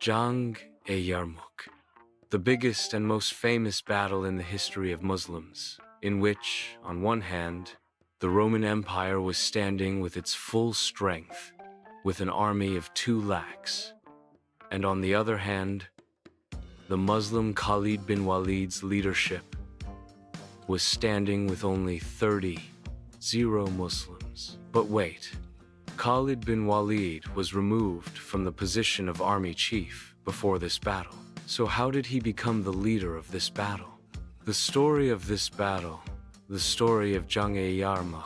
Yarmouk, the biggest and most famous battle in the history of Muslims, in which, on one hand, the Roman Empire was standing with its full strength, with an army of 2 lakhs, and on the other hand, the Muslim Khalid bin Walid's leadership was standing with only 30 Muslims. But wait, Khalid bin Walid was removed from the position of army chief before this battle. So how did he become the leader of this battle? The story of this battle, the story of Yarmouk,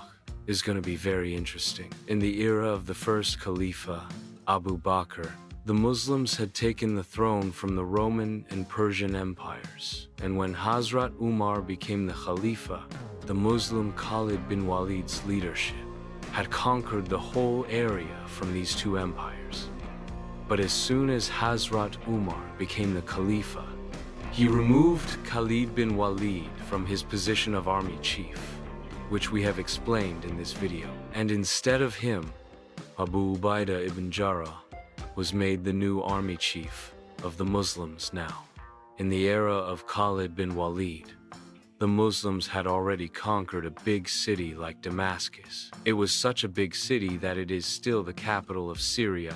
is going to be very interesting. In the era of the first Khalifa, Abu Bakr, the Muslims had taken the throne from the Roman and Persian empires. And when Hazrat Umar became the Khalifa, the Muslim Khalid bin Walid's leadership had conquered the whole area from these 2 empires. But as soon as Hazrat Umar became the Khalifa, he removed Khalid bin Walid from his position of army chief, which we have explained in this video. And instead of him, Abu Ubaidah ibn Jarrah was made the new army chief of the Muslims now. In the era of Khalid bin Walid, the Muslims had already conquered a big city like Damascus. It was such a big city that it is still the capital of Syria.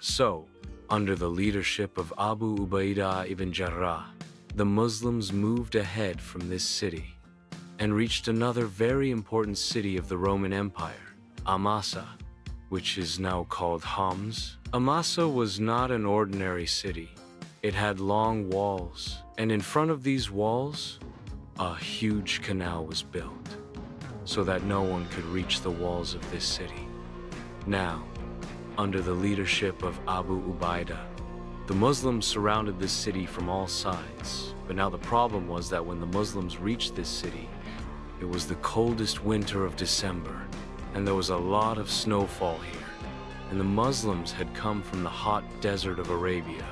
So, under the leadership of Abu Ubaidah ibn Jarrah, the Muslims moved ahead from this city and reached another very important city of the Roman Empire, Amasa, which is now called Homs. Amasa was not an ordinary city. It had long walls, and in front of these walls, a huge canal was built, so that no one could reach the walls of this city. Now, under the leadership of Abu Ubaidah, the Muslims surrounded this city from all sides. But now the problem was that when the Muslims reached this city, it was the coldest winter of December, and there was a lot of snowfall here. And the Muslims had come from the hot desert of Arabia,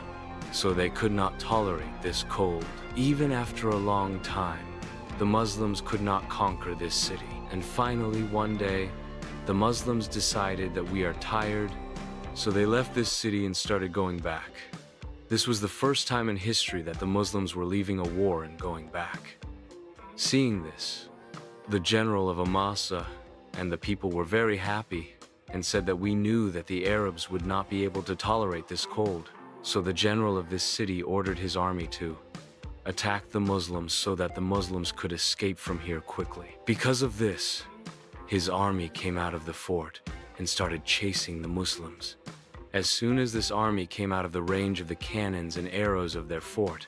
so they could not tolerate this cold. Even after a long time, the Muslims could not conquer this city. And finally, one day, the Muslims decided that we are tired, so they left this city and started going back. This was the first time in history that the Muslims were leaving a war and going back. Seeing this, the general of Amasa and the people were very happy and said that we knew that the Arabs would not be able to tolerate this cold. So the general of this city ordered his army to attack the Muslims so that the Muslims could escape from here quickly. Because of this, his army came out of the fort and started chasing the Muslims. As soon as this army came out of the range of the cannons and arrows of their fort,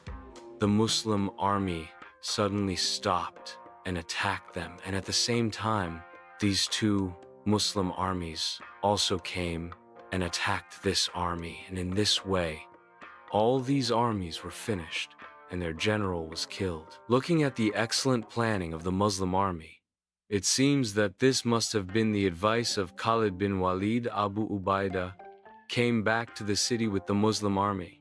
the Muslim army suddenly stopped and attacked them. And at the same time, these 2 Muslim armies also came and attacked this army. And in this way, all these armies were finished and their general was killed. Looking at the excellent planning of the Muslim army, it seems that this must have been the advice of Khalid bin Walid. Abu Ubaidah came back to the city with the Muslim army.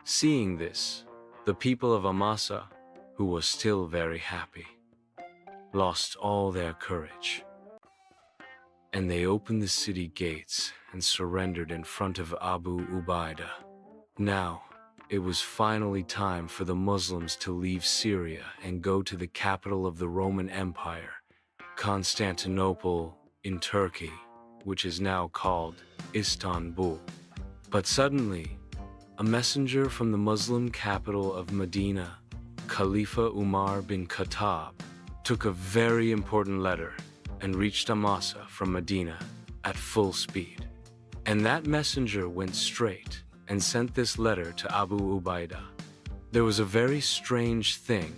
Seeing this, the people of Amasa, who was still very happy, lost all their courage. And they opened the city gates and surrendered in front of Abu Ubaidah. Now, it was finally time for the Muslims to leave Syria and go to the capital of the Roman Empire, Constantinople in Turkey, which is now called Istanbul. But suddenly, a messenger from the Muslim capital of Medina, Khalifa Umar bin Khattab, took a very important letter and reached Amasa from Medina at full speed. And that messenger went straight and sent this letter to Abu Ubaidah. There was a very strange thing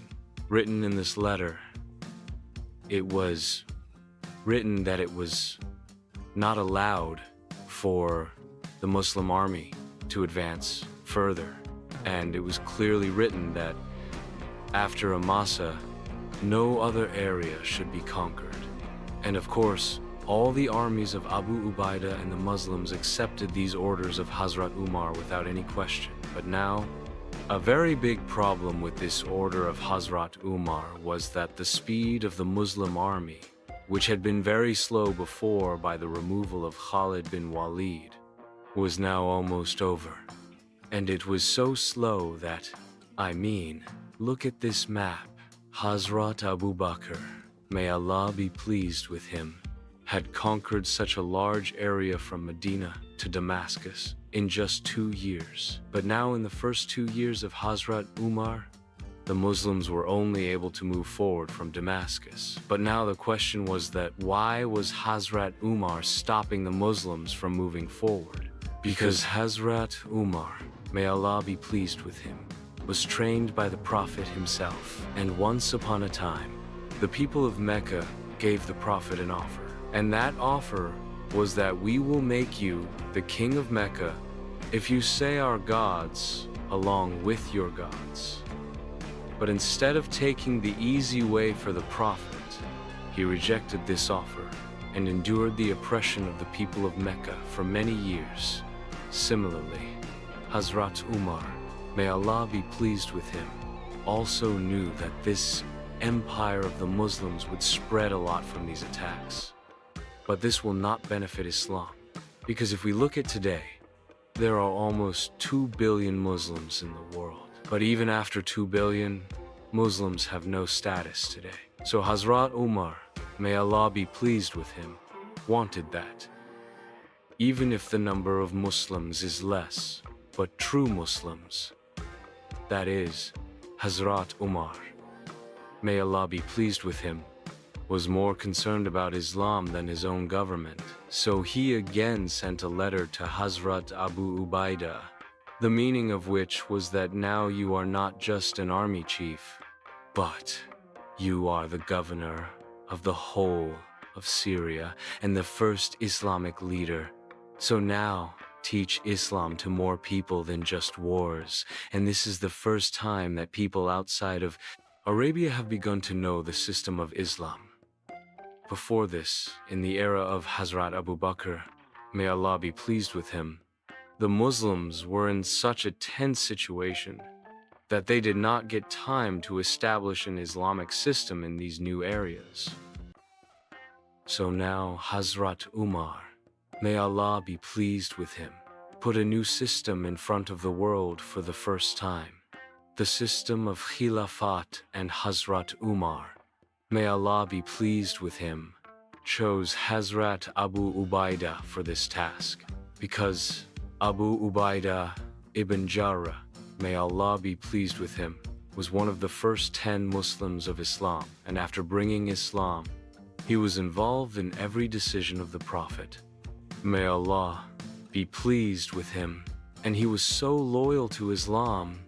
written in this letter. It was written that it was not allowed for the Muslim army to advance further. And it was clearly written that after Amasa, no other area should be conquered. And of course, all the armies of Abu Ubaidah and the Muslims accepted these orders of Hazrat Umar without any question. But now, a very big problem with this order of Hazrat Umar was that the speed of the Muslim army, which had been very slow before by the removal of Khalid bin Walid, was now almost over. And it was so slow that, look at this map. Hazrat Abu Bakr, may Allah be pleased with him, had conquered such a large area from Medina to Damascus in just 2 years. But now in the first 2 years of Hazrat Umar, the Muslims were only able to move forward from Damascus. But now the question was that why was Hazrat Umar stopping the Muslims from moving forward? Because Hazrat Umar, may Allah be pleased with him, was trained by the Prophet himself. And once upon a time, the people of Mecca gave the Prophet an offer. And that offer was that we will make you the king of Mecca if you say our gods along with your gods. But instead of taking the easy way for the Prophet, he rejected this offer and endured the oppression of the people of Mecca for many years. Similarly, Hazrat Umar, may Allah be pleased with him, also knew that this empire of the Muslims would spread a lot from these attacks. But this will not benefit Islam, because if we look at today, there are almost 2 billion Muslims in the world. But even after 2 billion, Muslims have no status today. So Hazrat Umar, may Allah be pleased with him, wanted that. Even if the number of Muslims is less, but true Muslims, that is, Hazrat Umar, may Allah be pleased with him, was more concerned about Islam than his own government. So he again sent a letter to Hazrat Abu Ubaidah, the meaning of which was that now you are not just an army chief, but you are the governor of the whole of Syria and the first Islamic leader. So now, teach Islam to more people than just wars. And this is the first time that people outside of Arabia have begun to know the system of Islam. Before this, in the era of Hazrat Abu Bakr, may Allah be pleased with him, the Muslims were in such a tense situation that they did not get time to establish an Islamic system in these new areas. So now Hazrat Umar, may Allah be pleased with him, put a new system in front of the world for the first time. The system of Khilafat, and Hazrat Umar, may Allah be pleased with him, chose Hazrat Abu Ubaidah for this task, because Abu Ubaidah ibn Jarrah, may Allah be pleased with him, was one of the first 10 Muslims of Islam, and after bringing Islam, he was involved in every decision of the Prophet. May Allah be pleased with him, and he was so loyal to Islam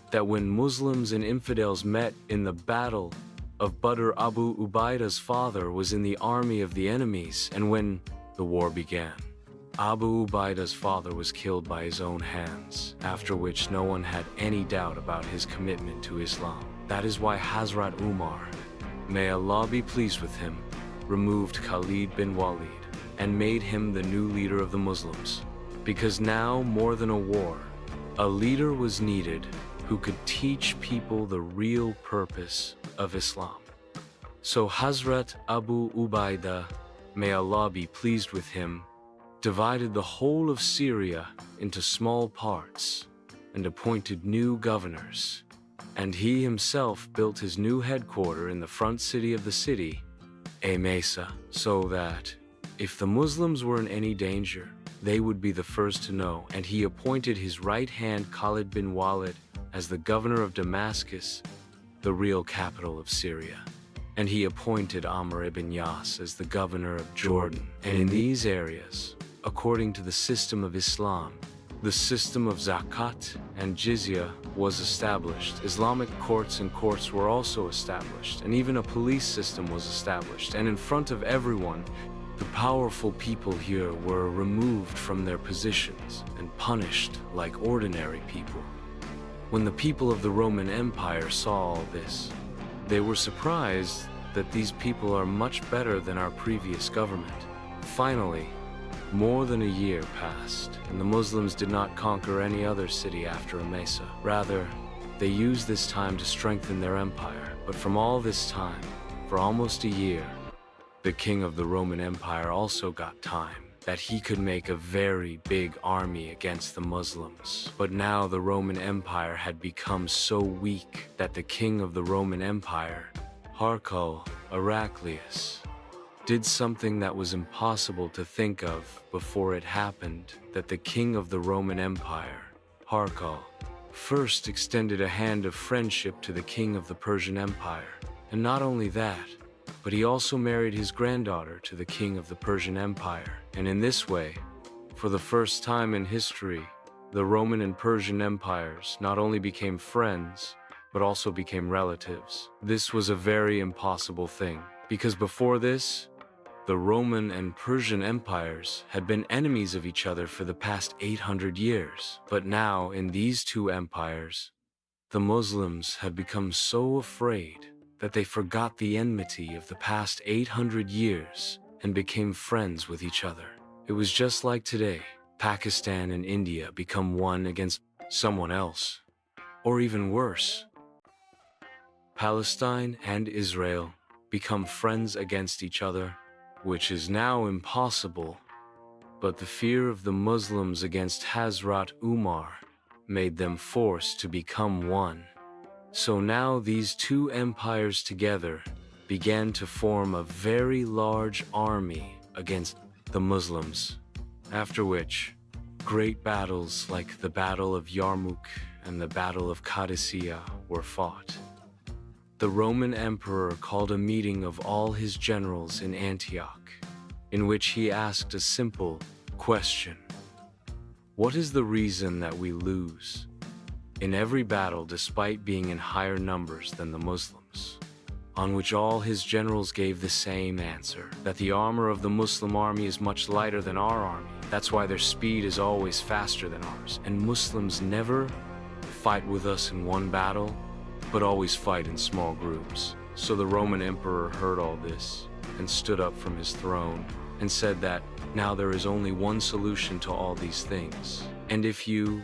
that when Muslims and infidels met in the battle of Badr, Abu Ubaidah's father was in the army of the enemies, and when the war began, Abu Ubaidah's father was killed by his own hands, after which no one had any doubt about his commitment to Islam. That is why Hazrat Umar, may Allah be pleased with him, removed Khalid bin Walid and made him the new leader of the Muslims. Because now, more than a war, a leader was needed who could teach people the real purpose of Islam. So Hazrat Abu Ubaidah, may Allah be pleased with him, divided the whole of Syria into small parts and appointed new governors. And he himself built his new headquarters in the front city of the city, Mesa, so that if the Muslims were in any danger, they would be the first to know. And he appointed his right hand Khalid bin Walid as the governor of Damascus, the real capital of Syria. And he appointed Amr ibn Yas as the governor of Jordan. And in these areas, according to the system of Islam, the system of zakat and jizya was established. Islamic courts and courts were also established, and even a police system was established. And in front of everyone, the powerful people here were removed from their positions and punished like ordinary people. When the people of the Roman Empire saw all this, they were surprised that these people are much better than our previous government. Finally, more than a year passed, and the Muslims did not conquer any other city after Emesa. Rather, they used this time to strengthen their empire. But from all this time, for almost a year, the king of the Roman Empire also got time that he could make a very big army against the Muslims. But now the Roman Empire had become so weak that the king of the Roman Empire, Heraclius, did something that was impossible to think of before it happened, that the king of the Roman Empire, Heraclius, first extended a hand of friendship to the king of the Persian Empire. And not only that, but he also married his granddaughter to the king of the Persian Empire. And in this way, for the first time in history, the Roman and Persian empires not only became friends, but also became relatives. This was a very impossible thing, because before this, the Roman and Persian empires had been enemies of each other for the past 800 years. But now, in these two empires, the Muslims had become so afraid that they forgot the enmity of the past 800 years and became friends with each other. It was just like today, Pakistan and India become one against someone else. Or even worse, Palestine and Israel become friends against each other, which is now impossible. But the fear of the Muslims against Hazrat Umar made them forced to become one. So now these two empires together began to form a very large army against the Muslims, after which great battles like the Battle of Yarmouk and the Battle of Qadisiyah were fought. The Roman emperor called a meeting of all his generals in Antioch, in which he asked a simple question: what is the reason that we lose in every battle despite being in higher numbers than the Muslims? On which all his generals gave the same answer, that the armor of the Muslim army is much lighter than our army. That's why their speed is always faster than ours. And Muslims never fight with us in one battle, but always fight in small groups. So the Roman emperor heard all this and stood up from his throne and said that now there is only one solution to all these things. And if you,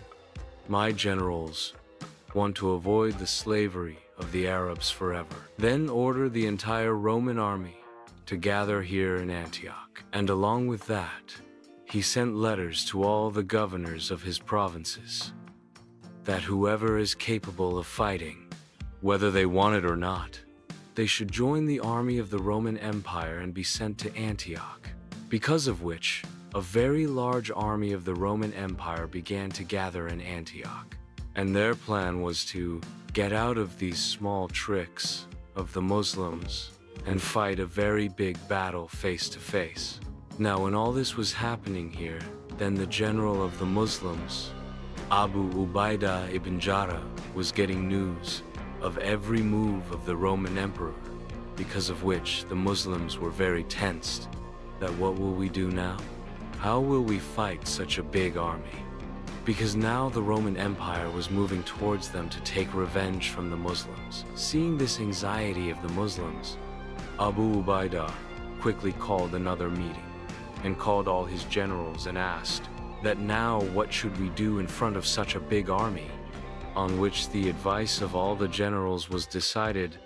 my generals, want to avoid the slavery of the Arabs forever, then order the entire Roman army to gather here in Antioch. And along with that, he sent letters to all the governors of his provinces, that whoever is capable of fighting, whether they want it or not, they should join the army of the Roman Empire and be sent to Antioch. Because of which, a very large army of the Roman Empire began to gather in Antioch. And their plan was to get out of these small tricks of the Muslims and fight a very big battle face to face. Now, when all this was happening here, then the general of the Muslims, Abu Ubaidah ibn Jarrah, was getting news of every move of the Roman emperor, because of which the Muslims were very tensed, that what will we do now? How will we fight such a big army? Because now the Roman Empire was moving towards them to take revenge from the Muslims. Seeing this anxiety of the Muslims, Abu Ubaidah quickly called another meeting and called all his generals and asked that now what should we do in front of such a big army? On which the advice of all the generals was decided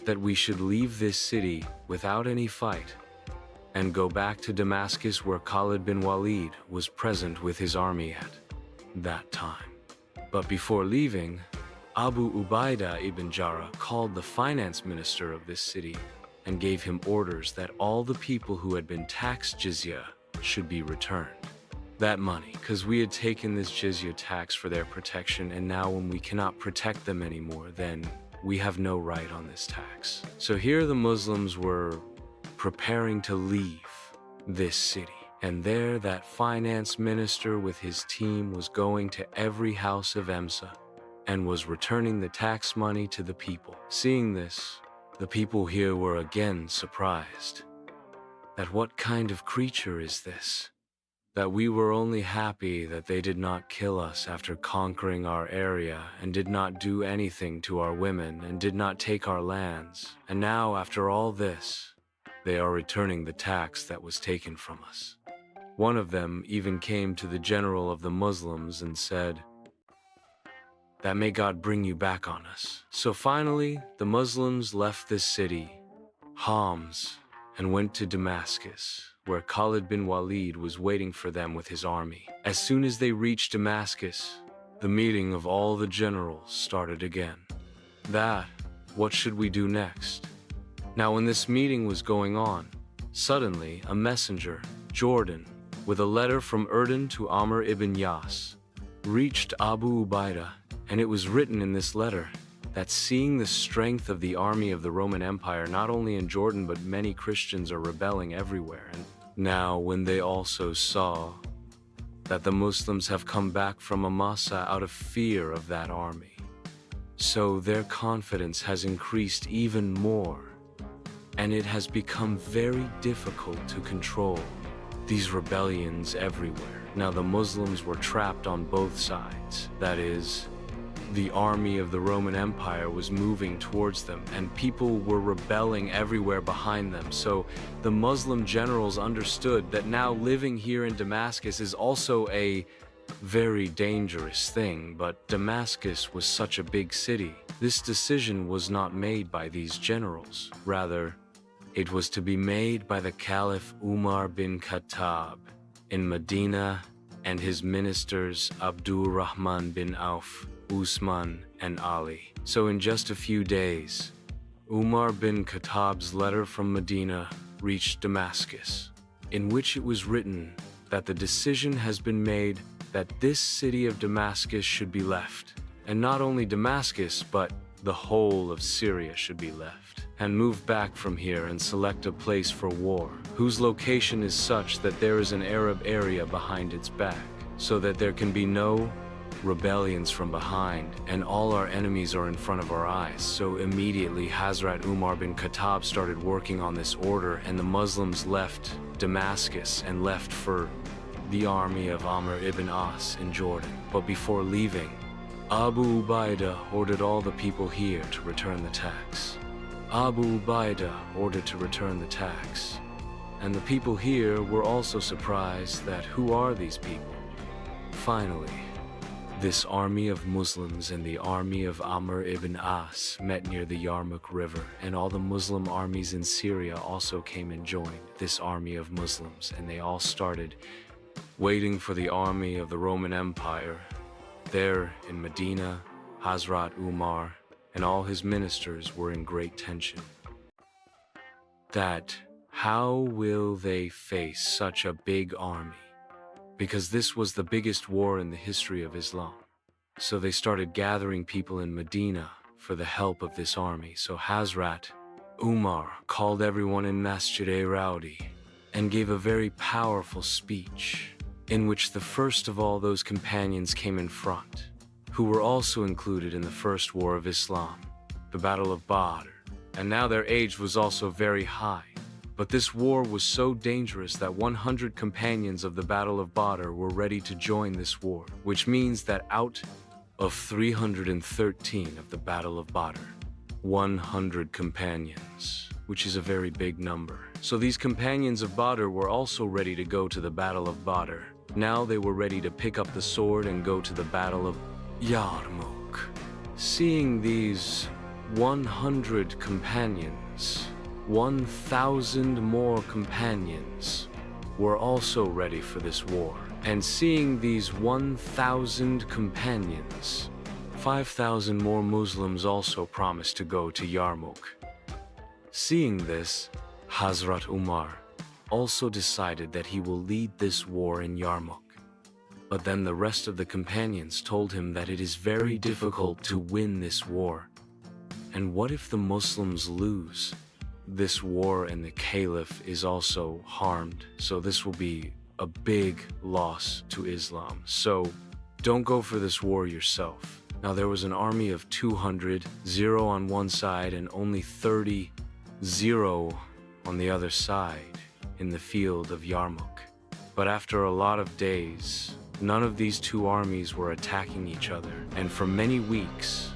that we should leave this city without any fight and go back to Damascus, where Khalid bin Walid was present with his army at that time. But before leaving, Abu Ubaidah ibn Jarrah called the finance minister of this city and gave him orders that all the people who had been taxed jizya should be returned. That money, because we had taken this jizya tax for their protection, and now when we cannot protect them anymore, then we have no right on this tax. So here the Muslims were preparing to leave this city. And there that finance minister with his team was going to every house of Emsa and was returning the tax money to the people. Seeing this, the people here were again surprised. That what kind of creature is this? That we were only happy that they did not kill us after conquering our area and did not do anything to our women and did not take our lands. And now after all this, they are returning the tax that was taken from us. One of them even came to the general of the Muslims and said, that may God bring you back on us. So finally, the Muslims left this city, Homs, and went to Damascus, where Khalid bin Walid was waiting for them with his army. As soon as they reached Damascus, the meeting of all the generals started again. What should we do next? Now, when this meeting was going on, suddenly a messenger, Jordan, with a letter from Erdan to Amr ibn Yas, reached Abu Ubaidah, and it was written in this letter that seeing the strength of the army of the Roman Empire not only in Jordan but many Christians are rebelling everywhere, and now when they also saw that the Muslims have come back from Amasa out of fear of that army, so their confidence has increased even more, and it has become very difficult to control these rebellions everywhere. Now the Muslims were trapped on both sides. That is, the army of the Roman Empire was moving towards them, and people were rebelling everywhere behind them. So the Muslim generals understood that now living here in Damascus is also a very dangerous thing, but Damascus was such a big city. This decision was not made by these generals. Rather, it was to be made by the Caliph Umar bin Khattab in Medina and his ministers Abdul Rahman bin Auf, Usman, and Ali. So in just a few days, Umar bin Khattab's letter from Medina reached Damascus, in which it was written that the decision has been made that this city of Damascus should be left. And not only Damascus, but the whole of Syria should be left, and move back from here and select a place for war, whose location is such that there is an Arab area behind its back, so that there can be no rebellions from behind, and all our enemies are in front of our eyes. So immediately Hazrat Umar bin Khattab started working on this order, and the Muslims left Damascus and left for the army of Amr ibn As in Jordan. But before leaving, Abu Ubaidah ordered all the people here to return the tax. Abu Ubaidah ordered to return the tax, and the people here were also surprised that who are these people? Finally, this army of Muslims and the army of Amr ibn As met near the Yarmouk River, and all the Muslim armies in Syria also came and joined this army of Muslims, and they all started waiting for the army of the Roman Empire. There in Medina, Hazrat Umar and all his ministers were in great tension. That how will they face such a big army? Because this was the biggest war in the history of Islam. So they started gathering people in Medina for the help of this army. So Hazrat Umar called everyone in Masjid-e-Rowdi and gave a very powerful speech, in which the first of all those companions came in front, who were also included in the first war of Islam, the Battle of Badr, and now their age was also very high. But this war was so dangerous that 100 companions of the Battle of Badr were ready to join this war, which means that out of 313 of the Battle of Badr, 100 companions, which is a very big number. So these companions of Badr were also ready to go to the Battle of Badr. Now they were ready to pick up the sword and go to the Battle of Yarmouk. Seeing these 100 companions, 1,000 more companions were also ready for this war. And seeing these 1,000 companions, 5,000 more Muslims also promised to go to Yarmouk. Seeing this, Hazrat Umar also decided that he will lead this war in Yarmouk. But then the rest of the companions told him that it is very difficult to win this war. And what if the Muslims lose this war and the Caliph is also harmed? So this will be a big loss to Islam. So don't go for this war yourself. Now there was an army of 200, 0 on one side and only 30, 0 on the other side in the field of Yarmouk. But after a lot of days, none of these two armies were attacking each other, and for many weeks,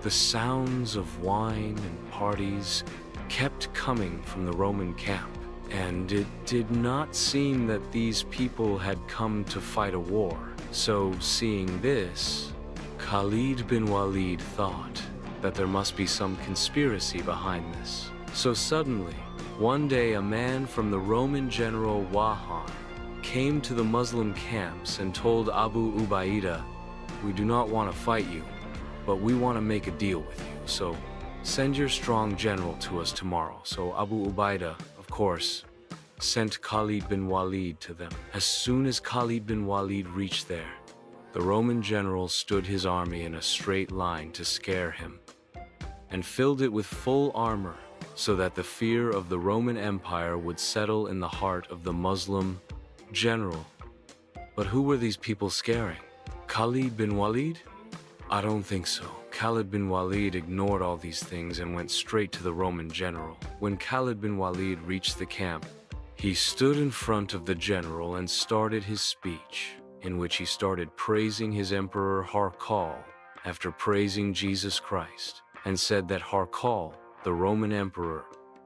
the sounds of wine and parties kept coming from the Roman camp, and it did not seem that these people had come to fight a war. So seeing this, Khalid bin Walid thought that there must be some conspiracy behind this. So suddenly, One day, a man from the Roman general Wahan came to the Muslim camps and told Abu Ubaidah, "We do not want to fight you, but we want to make a deal with you, so send your strong general to us tomorrow." So Abu Ubaidah, of course, sent Khalid bin Walid to them. As soon as Khalid bin Walid reached there, the Roman general stood his army in a straight line to scare him, and filled it with full armor, so that the fear of the Roman Empire would settle in the heart of the Muslim general. But who were these people scaring? Khalid bin Walid? I don't think so. Khalid bin Walid ignored all these things and went straight to the Roman general. When Khalid bin Walid reached the camp, he stood in front of the general and started his speech, in which he started praising his emperor Harkal after praising Jesus Christ, and said that Harkal, the Roman emperor,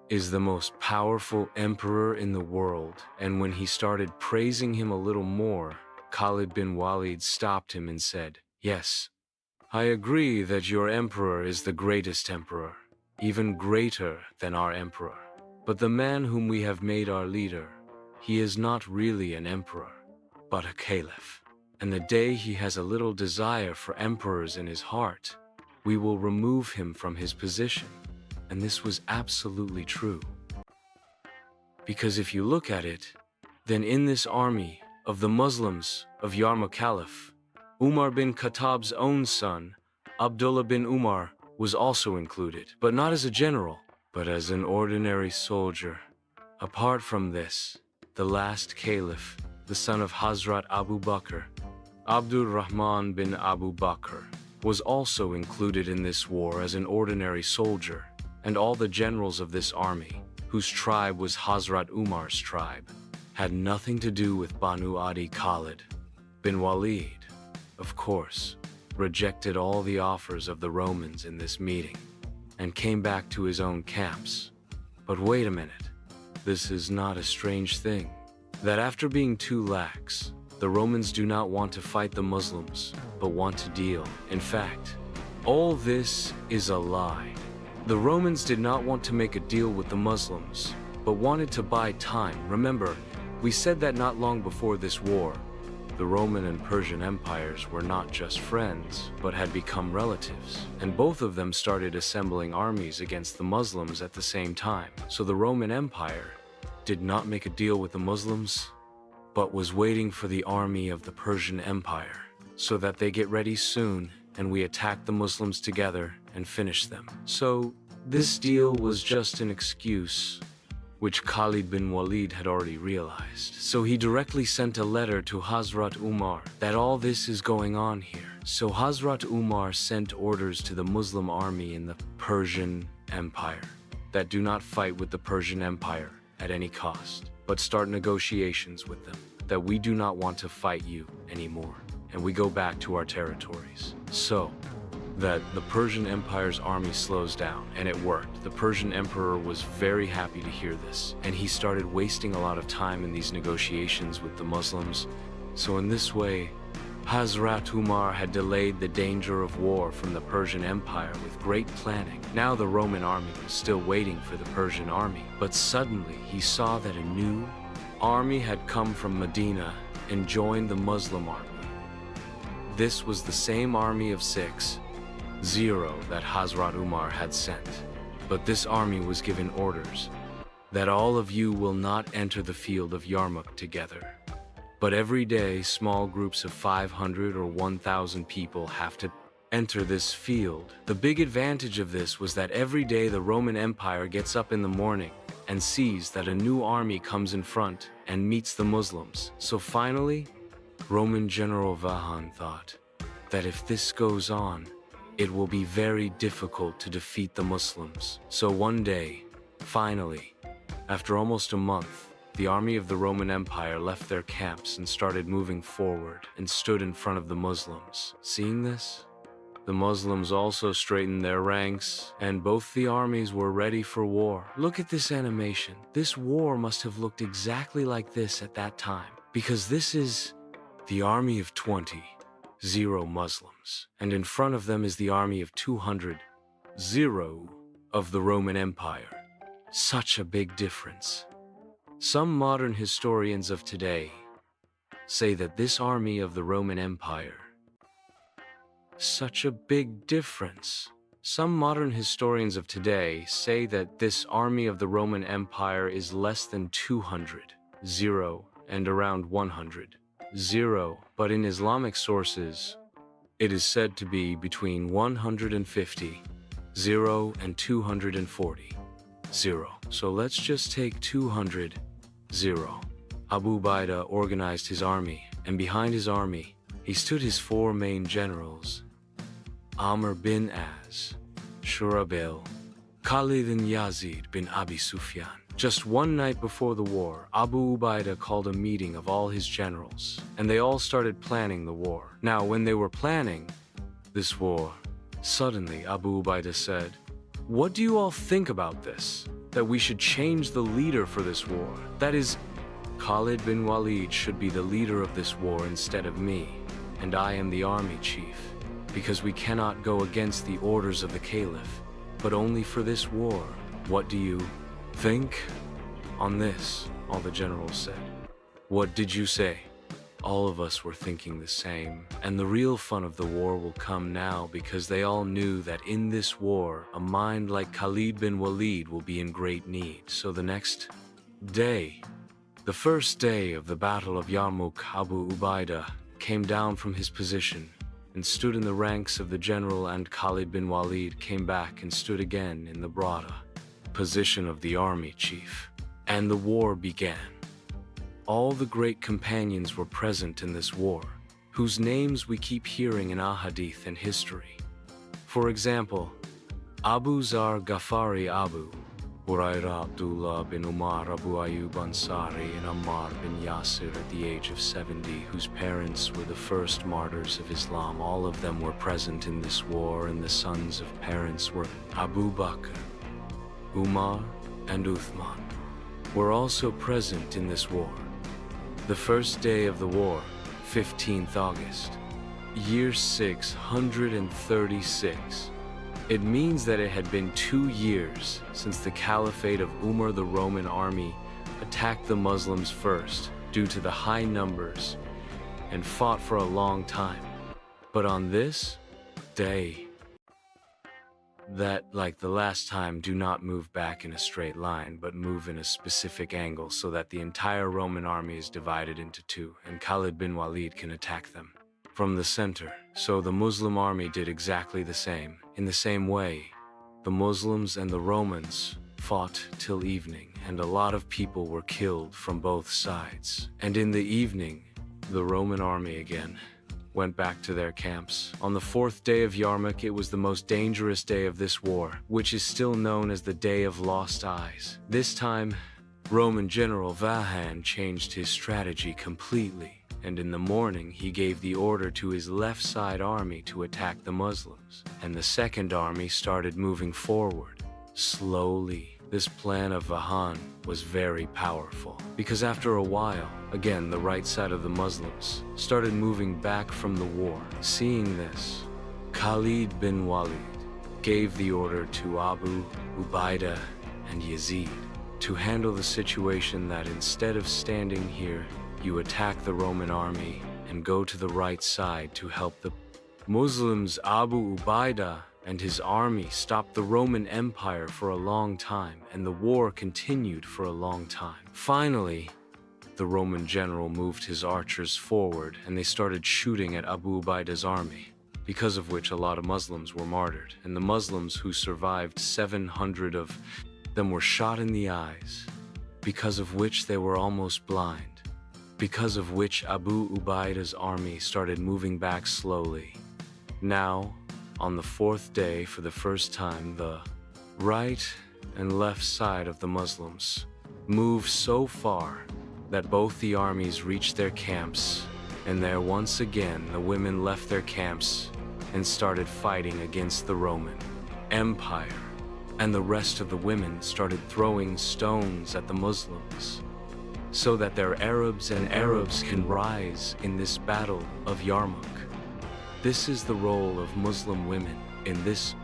is the most powerful emperor in the world. And when he started praising him a little more, Khalid bin Walid stopped him and said, "Yes, I agree that your emperor is the greatest emperor, even greater than our emperor. But the man whom we have made our leader, he is not really an emperor, but a caliph. And the day he has a little desire for emperors in his heart, we will remove him from his position." And this was absolutely true. Because if you look at it, then in this army of the Muslims of Yarmouk Caliph, Umar bin Khattab's own son, Abdullah bin Umar, was also included, but not as a general, but as an ordinary soldier. Apart from this, the last caliph, the son of Hazrat Abu Bakr, Abdur Rahman bin Abu Bakr, was also included in this war as an ordinary soldier, and all the generals of this army, whose tribe was Hazrat Umar's tribe, had nothing to do with Banu Adi. Khalid bin Walid, of course, rejected all the offers of the Romans in this meeting, and came back to his own camps. But wait a minute, this is not a strange thing, that after being too lax, the Romans do not want to fight the Muslims, but want to deal. In fact, all this is a lie. The Romans did not want to make a deal with the Muslims, but wanted to buy time. Remember, we said that not long before this war, the Roman and Persian empires were not just friends, but had become relatives, and both of them started assembling armies against the Muslims at the same time. So the Roman Empire did not make a deal with the Muslims, but was waiting for the army of the Persian Empire, so that they get ready soon, and we attack the Muslims together and finish them. So this deal was just an excuse, which Khalid bin Walid had already realized. So he directly sent a letter to Hazrat Umar that all this is going on here. So Hazrat Umar sent orders to the Muslim army in the Persian Empire that do not fight with the Persian Empire at any cost, but start negotiations with them, that we do not want to fight you anymore, and we go back to our territories. So that the Persian Empire's army slows down, and it worked. The Persian emperor was very happy to hear this, and he started wasting a lot of time in these negotiations with the Muslims. So in this way, Hazrat Umar had delayed the danger of war from the Persian Empire with great planning. Now the Roman army was still waiting for the Persian army, but suddenly he saw that a new army had come from Medina and joined the Muslim army. This was the same army of 6-0 that Hazrat Umar had sent. But this army was given orders that all of you will not enter the field of Yarmouk together, but every day small groups of 500 or 1,000 people have to enter this field. The big advantage of this was that every day the Roman Empire gets up in the morning and sees that a new army comes in front and meets the Muslims. So finally, Roman General Vahan thought that if this goes on, it will be very difficult to defeat the Muslims. So one day, finally, after almost a month, the army of the Roman Empire left their camps and started moving forward and stood in front of the Muslims. Seeing this, the Muslims also straightened their ranks, and both the armies were ready for war. Look at this animation. This war must have looked exactly like this at that time, because this is the army of 20 Muslims, and in front of them is the army of 200 of the Roman Empire. Such a big difference. Some modern historians of today say that this army of the Roman Empire. Such a big difference. Some modern historians of today say that this army of the Roman Empire is less than 200, 0, and around 100, 0, but in Islamic sources, it is said to be between 150, 0, and 240, 0. So let's just take 200, 0. Abu Ubaidah organized his army, and behind his army, he stood his four main generals, Amr bin As, Shurabil, Khalid and Yazid bin Abi Sufyan. Just one night before the war, Abu Ubaidah called a meeting of all his generals, and they all started planning the war. Now, when they were planning this war, suddenly Abu Ubaidah said, "What do you all think about this? That we should change the leader for this war? That is, Khalid bin Walid should be the leader of this war instead of me, and I am the army chief, because we cannot go against the orders of the caliph, but only for this war. What do you think on this?" All the generals said. "What did you say?" All of us were thinking the same, and the real fun of the war will come now, because they all knew that in this war, a mind like Khalid bin Walid will be in great need. So the next day, the first day of the Battle of Yarmouk, Abu Ubaidah came down from his position and stood in the ranks of the general, and Khalid bin Walid came back and stood again in the Brada position of the army chief. And the war began. All the great companions were present in this war, whose names we keep hearing in ahadith and history. For example, Abu Zar Ghafari, Abu Huraira, Abdullah bin Umar, Abu Ayyub Ansari, and Ammar bin Yasir at the age of 70, whose parents were the first martyrs of Islam. All of them were present in this war, and the sons of parents were Abu Bakr, Umar, and Uthman were also present in this war. The first day of the war, 15th August, year 636. It means that it had been 2 years since the caliphate of Umar, the Roman army, attacked the Muslims first due to the high numbers and fought for a long time. But on this day, that, like the last time, do not move back in a straight line, but move in a specific angle so that the entire Roman army is divided into two, and Khalid bin Walid can attack them from the center. So the Muslim army did exactly the same. In the same way, the Muslims and the Romans fought till evening, and a lot of people were killed from both sides. And in the evening, the Roman army again went back to their camps. On the 4th day of Yarmouk, it was the most dangerous day of this war, which is still known as the Day of Lost Eyes. This time, Roman General Vahan changed his strategy completely, and in the morning he gave the order to his left side army to attack the Muslims, and the second army started moving forward, slowly. This plan of Vahan was very powerful, because after a while, again the right side of the Muslims started moving back from the war. Seeing this, Khalid bin Walid gave the order to Abu Ubaidah and Yazid to handle the situation, that instead of standing here, you attack the Roman army and go to the right side to help the Muslims. Abu Ubaidah and his army stopped the Roman Empire for a long time, and the war continued for a long time. Finally, the Roman general moved his archers forward, and they started shooting at Abu Ubaidah's army, because of which a lot of Muslims were martyred, and the Muslims who survived, 700 of them were shot in the eyes, because of which they were almost blind, because of which Abu Ubaidah's army started moving back slowly. Now, on the 4th day, for the first time, the right and left side of the Muslims moved so far that both the armies reached their camps, and there once again the women left their camps and started fighting against the Roman Empire, and the rest of the women started throwing stones at the Muslims, so that their Arabs can rise in this battle of Yarmouk. This is the role of Muslim women in this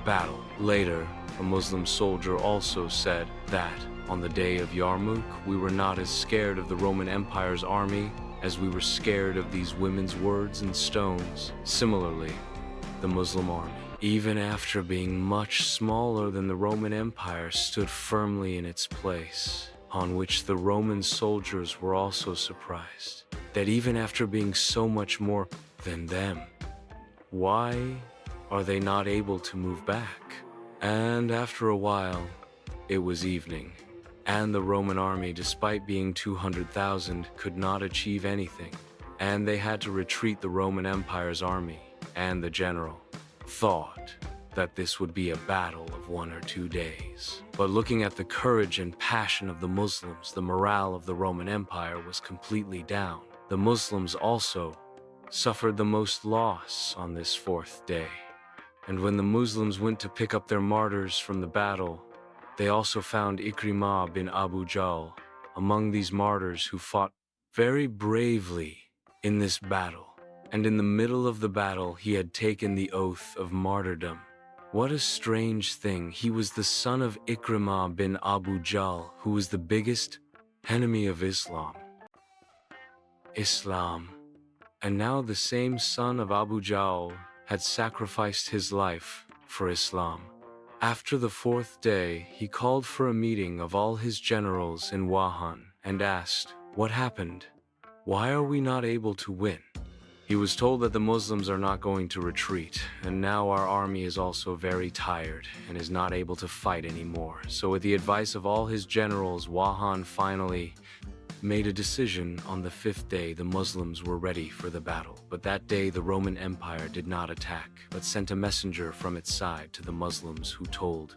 battle. Later, a Muslim soldier, also said that on the day of Yarmouk, we were not as scared of the Roman Empire's army as we were scared of these women's words and stones. Similarly, the Muslim army, even after being much smaller than the Roman Empire, stood firmly in its place, on which the Roman soldiers were also surprised, that even after being so much more than them, why are they not able to move back? And after a while, it was evening, and the Roman army, despite being 200,000, could not achieve anything, and they had to retreat. The Roman Empire's army and the general thought that this would be a battle of 1 or 2 days. But looking at the courage and passion of the Muslims, the morale of the Roman Empire was completely down. The Muslims also suffered the most loss on this 4th day. And when the Muslims went to pick up their martyrs from the battle, they also found Ikrimah bin Abu Jahl among these martyrs who fought very bravely in this battle. And in the middle of the battle, he had taken the oath of martyrdom. What a strange thing. He was the son of Ikrimah bin Abu Jahl, who was the biggest enemy of Islam. And now the same son of Abu Jahl had sacrificed his life for Islam. After the 4th day, he called for a meeting of all his generals in Wahan and asked, "What happened? Why are we not able to win?" He was told that the Muslims are not going to retreat, and now our army is also very tired and is not able to fight anymore. So with the advice of all his generals, Wahan finally made a decision. On the 5th day, the Muslims were ready for the battle. But that day, the Roman Empire did not attack, but sent a messenger from its side to the Muslims who told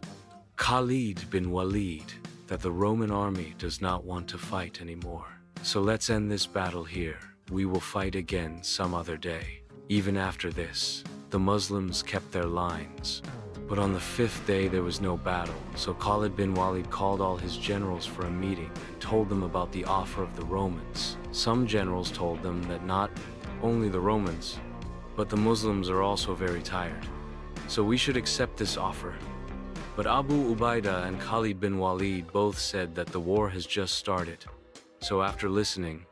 Khalid bin Walid that the Roman army does not want to fight anymore. So let's end this battle here. We will fight again some other day. Even after this, the Muslims kept their lines. But on the 5th day, there was no battle, so Khalid bin Walid called all his generals for a meeting and told them about the offer of the Romans. Some generals told them that not only the Romans, but the Muslims are also very tired, so we should accept this offer. But Abu Ubaidah and Khalid bin Walid both said that the war has just started. So after listening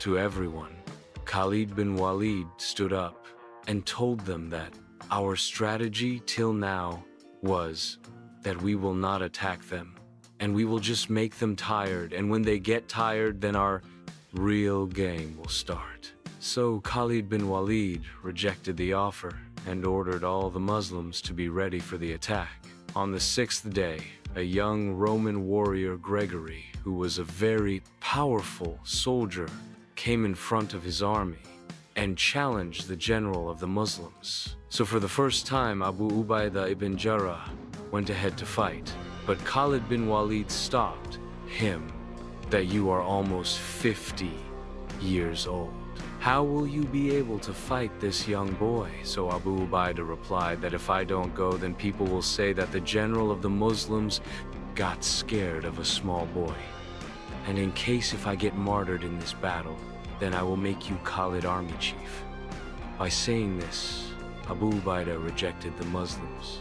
to everyone, Khalid bin Walid stood up and told them that our strategy till now was that we will not attack them, and we will just make them tired, and when they get tired, then our real game will start. So Khalid bin Walid rejected the offer and ordered all the Muslims to be ready for the attack. On the 6th day, a young Roman warrior, Gregory, who was a very powerful soldier, came in front of his army and challenged the general of the Muslims. So for the first time, Abu Ubaidah ibn Jarrah went ahead to fight, but Khalid bin Walid stopped him, that you are almost 50 years old. How will you be able to fight this young boy? So Abu Ubaidah replied that if I don't go, then people will say that the general of the Muslims got scared of a small boy. And in case if I get martyred in this battle, then I will make you Khalid army chief. By saying this, Abu Ubaidah rejected the Muslims.